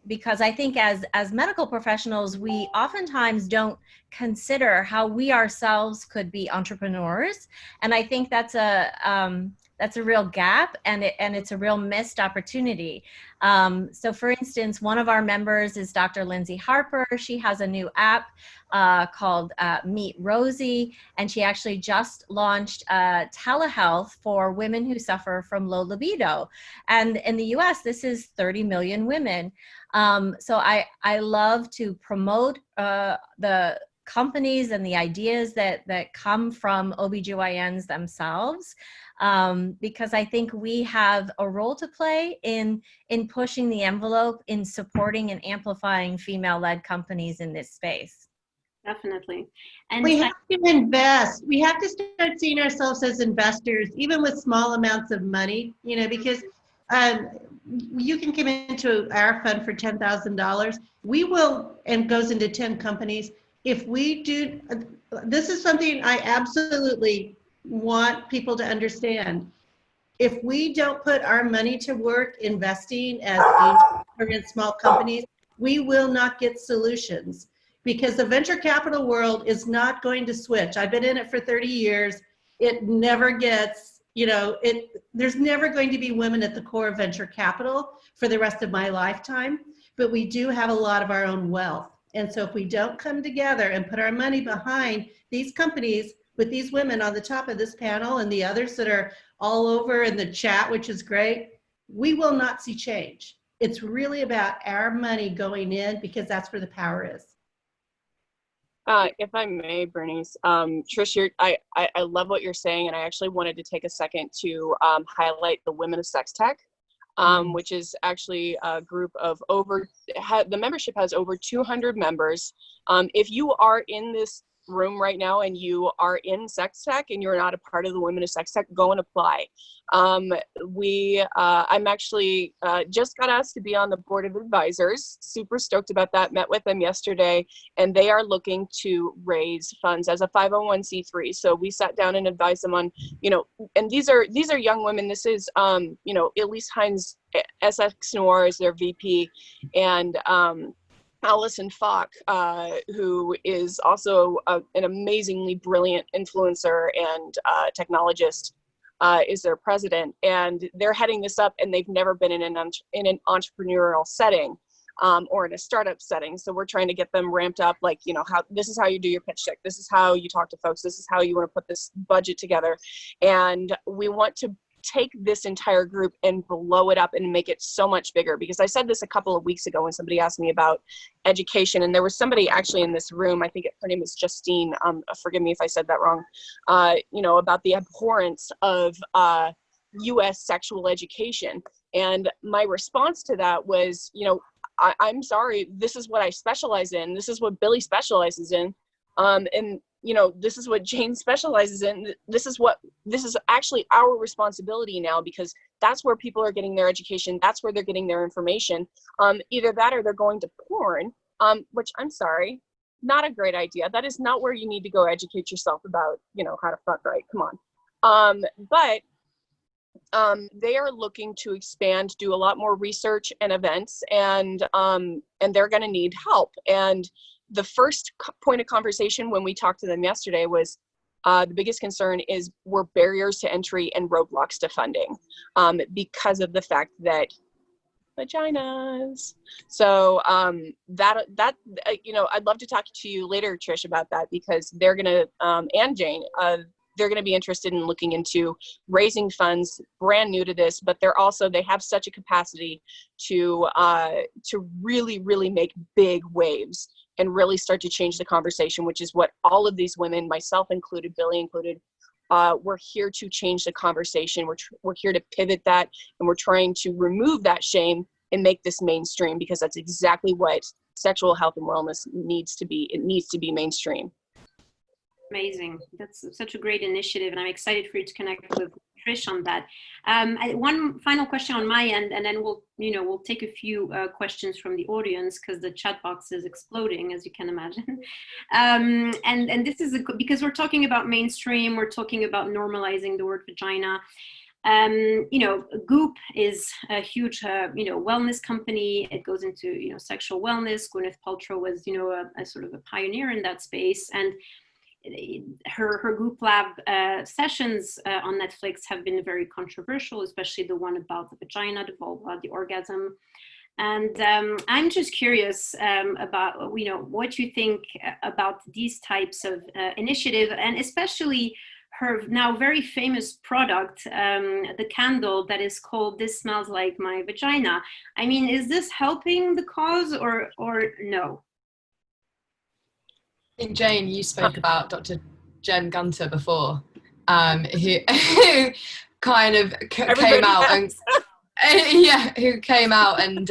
Speaker 6: Because I think as medical professionals, we oftentimes don't consider how we ourselves could be entrepreneurs. And I think that's a real gap, and it's a real missed opportunity. So for instance, one of our members is Dr. Lindsay Harper. She has a new app called Meet Rosie, and she actually just launched telehealth for women who suffer from low libido. And in the US, this is 30 million women. So I love to promote the companies and the ideas that come from OBGYNs themselves, because I think we have a role to play in pushing the envelope, in supporting and amplifying female-led companies in this space.
Speaker 2: Definitely. And
Speaker 5: we have to invest. We have to start seeing ourselves as investors, even with small amounts of money, you know, because you can come into our fund for $10,000. We will, and goes into 10 companies. If we do, this is something I absolutely want people to understand. If we don't put our money to work investing as angels in small companies, we will not get solutions, because the venture capital world is not going to switch. I've been in it for 30 years. It never gets, you know, there's never going to be women at the core of venture capital for the rest of my lifetime, but we do have a lot of our own wealth. And so if we don't come together and put our money behind these companies with these women on the top of this panel and the others that are all over in the chat, which is great, we will not see change. It's really about our money going in, because that's where the power is.
Speaker 3: If I may, Bernice, Trish, I love what you're saying, and I actually wanted to take a second to highlight the Women of Sextech, which is actually a group of the membership has over 200 members. If you are in this room right now and you are in sex tech and you're not a part of the Women of Sex Tech, go and apply. I'm actually just got asked to be on the board of advisors. Super stoked about that. Met with them yesterday, and they are looking to raise funds as a 501c3. So we sat down and advised them on, you know, and these are young women. This is, you know, Elise Hines, SX Noir is their VP, and Allison Falk, who is also an amazingly brilliant influencer and technologist, is their president, and they're heading this up, and they've never been in an entrepreneurial setting or in a startup setting. So we're trying to get them ramped up, like, you know, how this is how you do your pitch deck, this is how you talk to folks, this is how you want to put this budget together, and we want to take this entire group and blow it up and make it so much bigger. Because I said this a couple of weeks ago when somebody asked me about education, and there was somebody actually in this room, I think her name is Justine, forgive me if I said that wrong, you know, about the abhorrence of US sexual education. And my response to that was, you know, I'm sorry, this is what I specialize in, this is what Billy specializes in, and you know, this is what Jane specializes in. This is actually our responsibility now, because that's where people are getting their education. That's where they're getting their information. Either that or they're going to porn, which, I'm sorry, not a great idea. That is not where you need to go educate yourself about, you know, how to fuck right. Come on. But they are looking to expand, do a lot more research and events, and they're going to need help. And the first point of conversation when we talked to them yesterday was the biggest concern were barriers to entry and roadblocks to funding, because of the fact that vaginas. So you know, I'd love to talk to you later, Trish, about that, because they're gonna and Jane, they're going to be interested in looking into raising funds brand new to this, but they have such a capacity to really make big waves and really start to change the conversation, which is what all of these women, myself included, Billy included, we're here to change the conversation. We're here to pivot that, and we're trying to remove that shame and make this mainstream, because that's exactly what sexual health and wellness needs to be. It needs to be mainstream.
Speaker 2: Amazing. That's such a great initiative, and I'm excited for you to connect with Trish on that. One final question on my end, and then we'll take a few questions from the audience, because the chat box is exploding, as you can imagine. And this is because we're talking about mainstream, we're talking about normalizing the word vagina. You know, Goop is a huge, wellness company. It goes into, sexual wellness. Gwyneth Paltrow was, a sort of a pioneer in that space, and her Goop Lab sessions on Netflix have been very controversial, especially the one about the vagina, the vulva, the orgasm. And I'm just curious about, what you think about these types of initiatives, and especially her now very famous product, the candle that is called "This Smells Like My Vagina." I mean, is this helping the cause or no?
Speaker 4: I think, Jane, you spoke about Dr. Jen Gunter before, who kind of came out and who came out and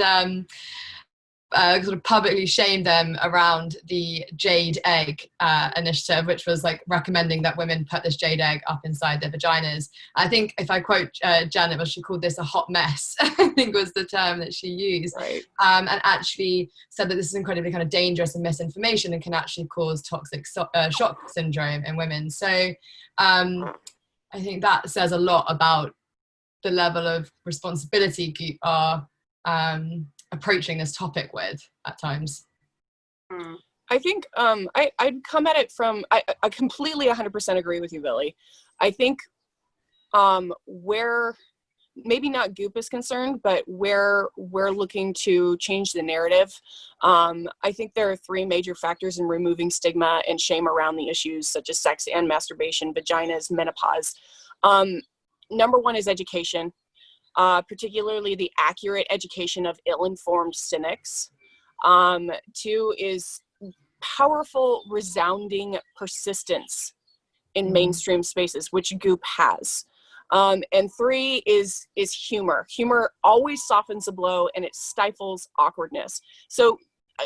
Speaker 4: sort of publicly shamed them around the jade egg initiative, which was like recommending that women put this jade egg up inside their vaginas. I think, if I quote Janet, she called this a hot mess, I think was the term that she used.
Speaker 3: Right.
Speaker 4: And actually said that this is incredibly kind of dangerous and misinformation and can actually cause toxic shock syndrome in women. So I think that says a lot about the level of responsibility Goop are approaching this topic with at times.
Speaker 3: I think I'd come at it from, I completely 100% agree with you, Billy. I think where maybe not Goop is concerned, but where we're looking to change the narrative, I think there are three major factors in removing stigma and shame around the issues such as sex and masturbation, vaginas, menopause. Number one is education. Particularly the accurate education of ill-informed cynics. Two is powerful, resounding persistence in mainstream spaces, which Goop has. And three is humor. Humor always softens a blow, and it stifles awkwardness. So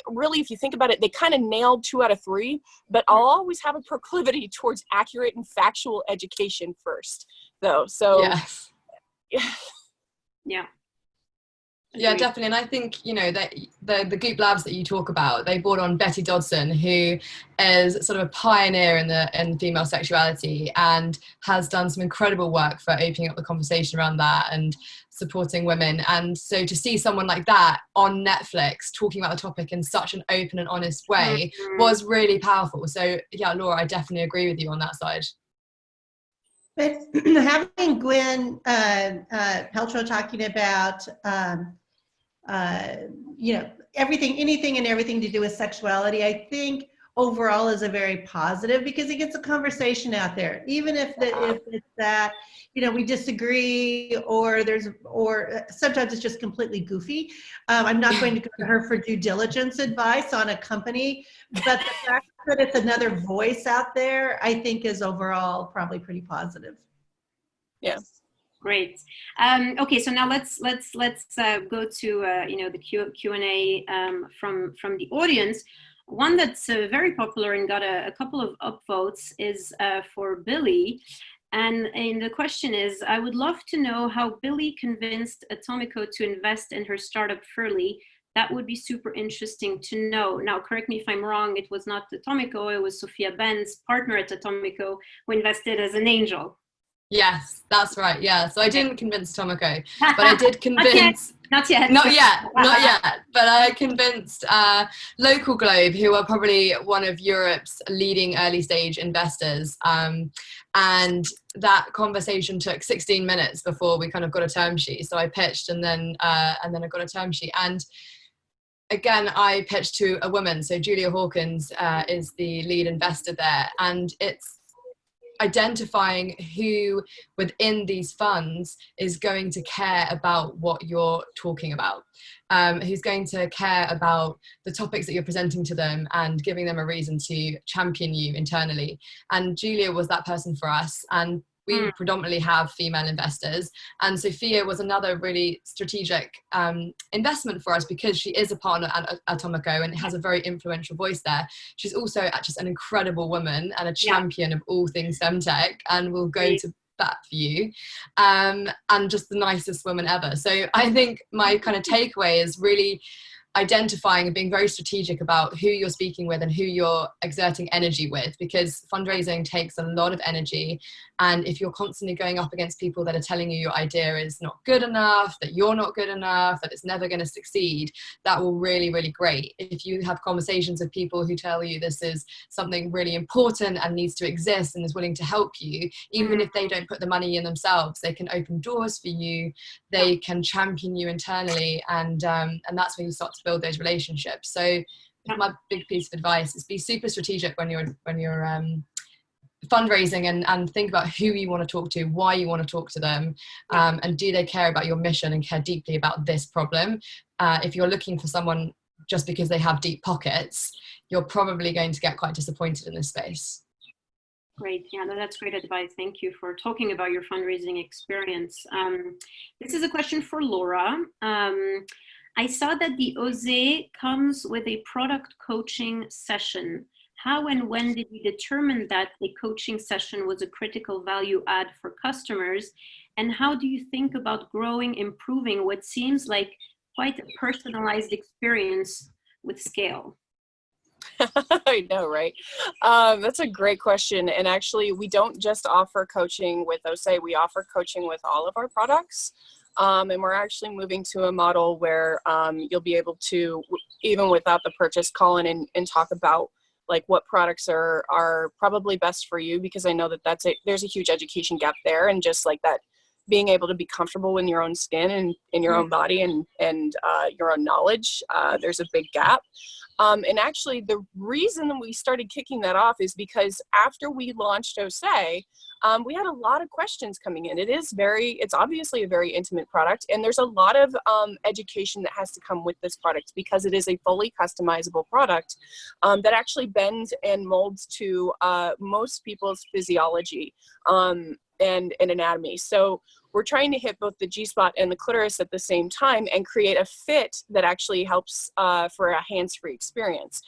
Speaker 3: really, if you think about it, they kind of nailed 2 out of 3, but I'll always have a proclivity towards accurate and factual education first, though. So
Speaker 4: yes.
Speaker 2: Yeah.
Speaker 4: Yeah, definitely. And I think, you know, that the Goop Labs that you talk about, they brought on Betty Dodson, who is sort of a pioneer in female sexuality and has done some incredible work for opening up the conversation around that and supporting women. And so to see someone like that on Netflix talking about the topic in such an open and honest way was really powerful. So yeah, Laura, I definitely agree with you on that side.
Speaker 5: But having Gwen Peltro talking about you know, anything and everything to do with sexuality, I think overall is a very positive, because it gets a conversation out there, even if it's that, you know, we disagree, or sometimes it's just completely goofy. I'm not going to go to her for due diligence advice on a company, but the fact that it's another voice out there, I think is overall probably pretty positive.
Speaker 3: Yeah.
Speaker 2: Great. Okay, so now let's go to you know, the Q&A from the audience. One that's very popular and got a couple of upvotes is for Billy, and the question is, I would love to know how Billy convinced Atomico to invest in her startup Furly. That would be super interesting to know. Now, correct me if I'm wrong, it was not Atomico, it was Sophia Benz, partner at Atomico, who invested as an angel.
Speaker 4: Yes, that's right. Yeah. So I didn't convince Atomico, but I did convince.
Speaker 2: Not yet.
Speaker 4: Not yet. But I convinced Local Globe, who are probably one of Europe's leading early stage investors. And that conversation took 16 minutes before we kind of got a term sheet. So I pitched, and then I got a term sheet. And again, I pitched to a woman. So Julia Hawkins is the lead investor there, and it's identifying who within these funds is going to care about what you're talking about, who's going to care about the topics that you're presenting to them and giving them a reason to champion you internally. And Julia was that person for us, and we predominantly have female investors, and Sophia was another really strategic investment for us, because she is a partner at Atomico and has a very influential voice there. She's also just an incredible woman and a champion of all things FemTech, and will go to bat for you, and just the nicest woman ever. So I think my kind of takeaway is really identifying and being very strategic about who you're speaking with and who you're exerting energy with, because fundraising takes a lot of energy. And if you're constantly going up against people that are telling you your idea is not good enough, that you're not good enough, that it's never going to succeed, that will really, really great. If you have conversations with people who tell you this is something really important and needs to exist and is willing to help you, even if they don't put the money in themselves, they can open doors for you, they can champion you internally, and that's where you start to build those relationships. So my big piece of advice is be super strategic when you're fundraising, and think about who you want to talk to, why you want to talk to them, and do they care about your mission and care deeply about this problem. If you're looking for someone just because they have deep pockets, you're probably going to get quite disappointed in this space.
Speaker 2: Great. Yeah, no, that's great advice. Thank you for talking about your fundraising experience. This is a question for Laura. I saw that the OZE comes with a product coaching session. How and when did you determine that a coaching session was a critical value add for customers? And how do you think about growing, improving what seems like quite a personalized experience with scale?
Speaker 3: I know, right? That's a great question. And actually, we don't just offer coaching with OSE, we offer coaching with all of our products. And we're actually moving to a model where you'll be able to, even without the purchase, call in and talk about like what products are probably best for you, because I know that there's a huge education gap there, and just like that, being able to be comfortable in your own skin and in your own body and your own knowledge, there's a big gap. And actually the reason we started kicking that off is because after we launched OSE, we had a lot of questions coming in. It's obviously a very intimate product, and there's a lot of education that has to come with this product, because it is a fully customizable product that actually bends and molds to most people's physiology. and anatomy. So we're trying to hit both the G-spot and the clitoris at the same time and create a fit that actually helps for a hands-free experience.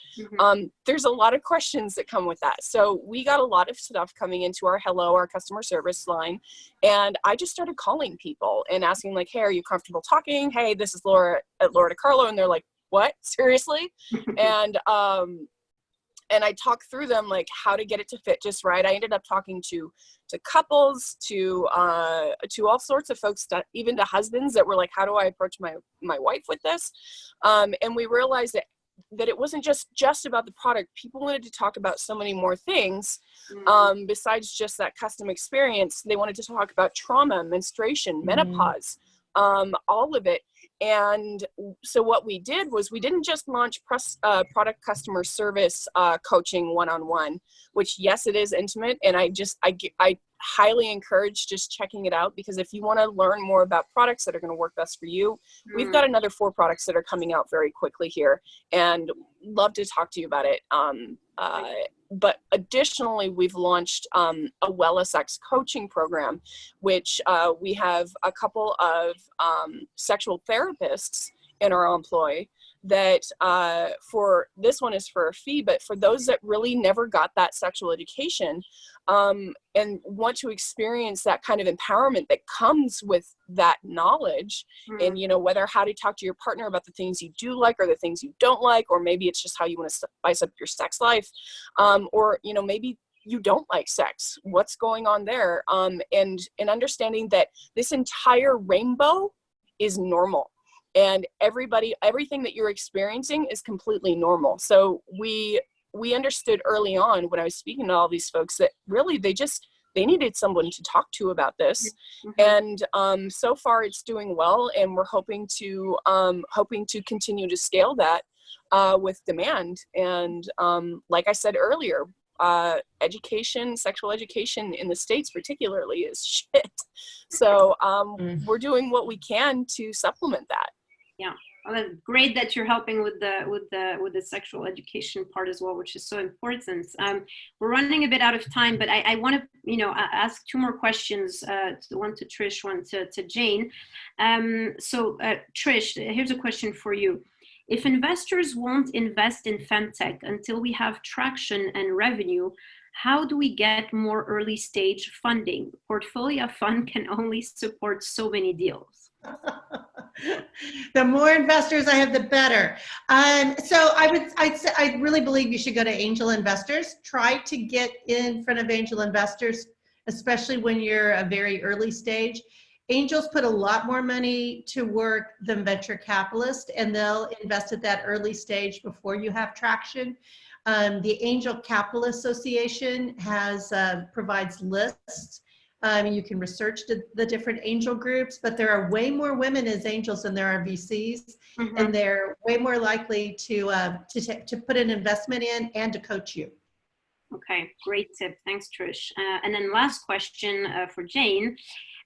Speaker 3: There's a lot of questions that come with that. So we got a lot of stuff coming into our customer service line. And I just started calling people and asking like, hey, are you comfortable talking? Hey, this is Lora at Lora DiCarlo. And they're like, what? Seriously? And I talked through them like how to get it to fit just right. I ended up talking to couples, to all sorts of folks, even to husbands that were like, how do I approach my wife with this? And we realized that it wasn't just about the product. People wanted to talk about so many more things besides just that custom experience. They wanted to talk about trauma, menstruation, menopause, all of it. And so what we did was we didn't just launch product customer service coaching one-on-one, which yes, it is intimate. And I highly encourage just checking it out, because if you want to learn more about products that are going to work best for you, we've got another 4 products that are coming out very quickly here, and love to talk to you about it. But additionally, we've launched a WellSX coaching program, which we have a couple of sexual therapists in our employ that for this one is for a fee, but for those that really never got that sexual education and want to experience that kind of empowerment that comes with that knowledge, and whether how to talk to your partner about the things you do like or the things you don't like, or maybe it's just how you want to spice up your sex life, or maybe you don't like sex, what's going on there, and understanding that this entire rainbow is normal. And everything that you're experiencing is completely normal. So we understood early on when I was speaking to all these folks that really they needed someone to talk to about this. And so far it's doing well, and we're hoping to continue to scale that with demand. And like I said earlier, sexual education in the States particularly is shit. So we're doing what we can to supplement that.
Speaker 2: Yeah, well, that's great that you're helping with the sexual education part as well, which is so important. We're running a bit out of time, but I want to ask 2 more questions. One to Trish, one to Jane. So Trish, here's a question for you. If investors won't invest in FemTech until we have traction and revenue, how do we get more early stage funding? Portfolia fund can only support so many deals.
Speaker 5: The more investors I have, the better. So I really believe you should go to angel investors. Try to get in front of angel investors, especially when you're a very early stage. Angels put a lot more money to work than venture capitalists, and they'll invest at that early stage before you have traction. The Angel Capital Association provides lists. You can research the different angel groups, but there are way more women as angels than there are VCs, and they're way more likely to put an investment in and to coach you.
Speaker 2: Okay, great tip. Thanks, Trish. And then last question for Jane.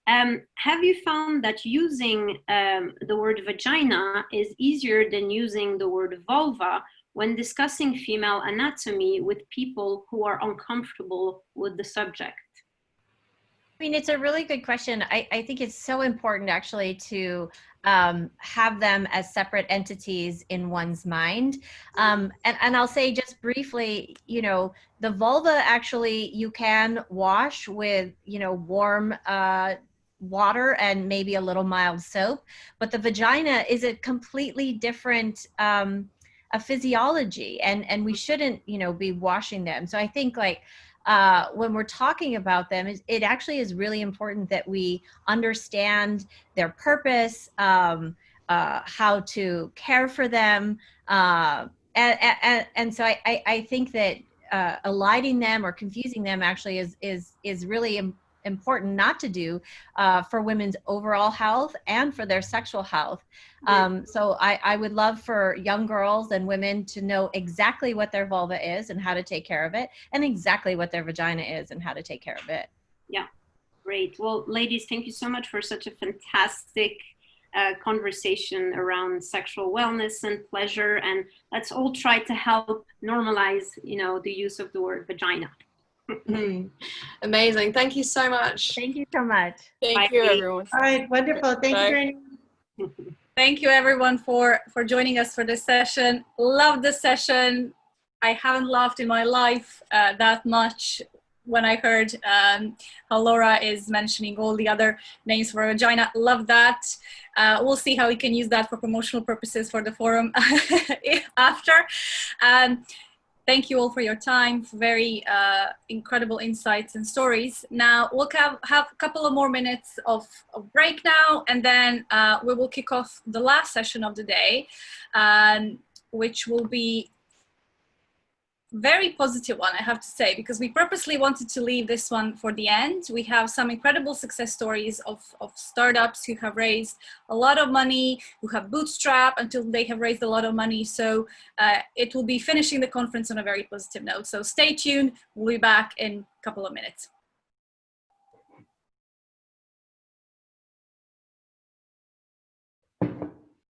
Speaker 2: Have you found that using the word vagina is easier than using the word vulva when discussing female anatomy with people who are uncomfortable with the subject?
Speaker 6: I mean, it's a really good question. I think it's so important actually to have them as separate entities in one's mind. And I'll say just briefly, the vulva actually you can wash with, warm water and maybe a little mild soap, but the vagina is a completely different a physiology, and we shouldn't, be washing them. So I think when we're talking about them, it actually is really important that we understand their purpose, how to care for them, and so I think that eliding them or confusing them actually is really important not to do for women's overall health and for their sexual health. So I would love for young girls and women to know exactly what their vulva is and how to take care of it, and exactly what their vagina is and how to take care of it.
Speaker 2: Yeah, great. Well, ladies, thank you so much for such a fantastic conversation around sexual wellness and pleasure. And let's all try to help normalize, the use of the word vagina.
Speaker 4: Amazing. Thank you so much.
Speaker 6: Thank you so much.
Speaker 3: Thank you, everyone.
Speaker 5: All right, wonderful. Thank you very much.
Speaker 1: Thank you everyone for joining us for this session. Love the session. I haven't laughed in my life that much when I heard how Lora is mentioning all the other names for vagina. Love that. We'll see how we can use that for promotional purposes for the forum after. Thank you all for your time, for very incredible insights and stories. Now we'll have a couple of more minutes of break now, and then we will kick off the last session of the day, which will be very positive one, I have to say, because we purposely wanted to leave this one for the end. We have some incredible success stories of startups who have raised a lot of money, who have bootstrapped until they have raised a lot of money. So it will be finishing the conference on a very positive note. So stay tuned. We'll be back in a couple of minutes.